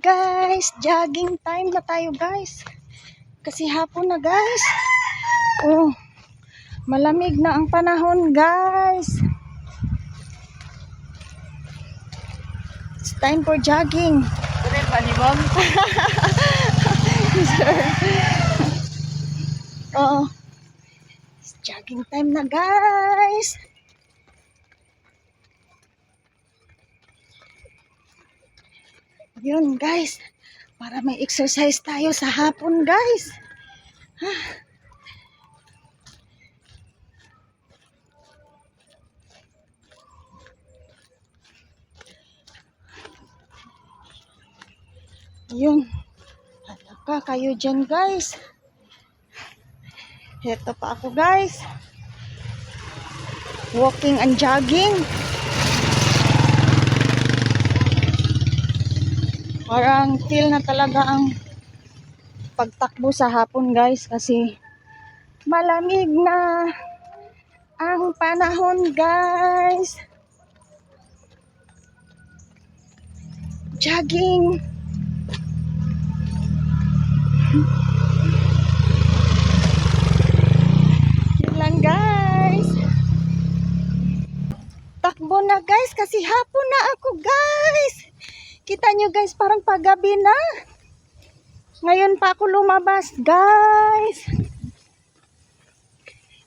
guys, jogging time na tayo guys. Kasi hapon na guys. Oh, malamig na ang panahon guys. It's time for jogging. Oh, it's jogging time na guys. Yun guys, para may exercise tayo sa hapon guys. Yun, halaka kayo dyan guys. Heto pa ako guys, walking and jogging. Parang feel na talaga ang pagtakbo sa hapon guys, kasi malamig na ang panahon guys. Jogging. Yun lang guys. Takbo na guys kasi hapon na ako guys. Kita nyo guys, parang paggabi na. Ngayon pa ako lumabas guys.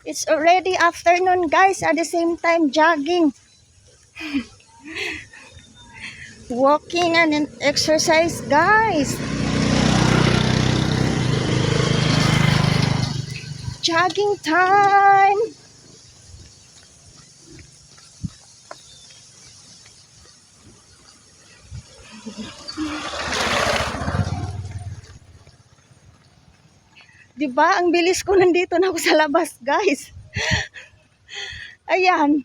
It's already afternoon guys, at the same time jogging. Walking and exercise guys. Jogging time. Diba? Ang bilis ko, nandito na ako sa labas, guys. Ayan.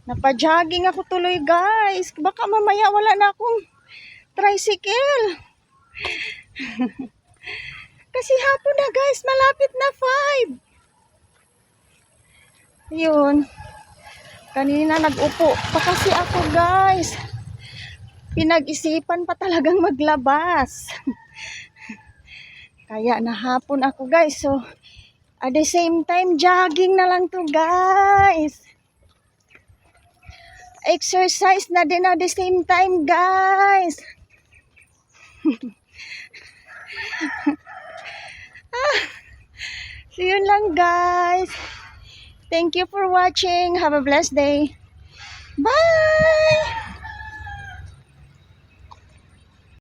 Napa-jogging ako tuloy, guys. Baka mamaya wala na akong tricycle. Kasi hapon na, guys. Malapit na 5. Yun. Kanina nag-upo pa kasi ako, guys. Pinag-isipan pa talagang maglabas. Kaya nahapon ako guys. So, at the same time, jogging na lang to guys. Exercise na din at the same time guys. So, yun lang guys. Thank you for watching. Have a blessed day. Bye!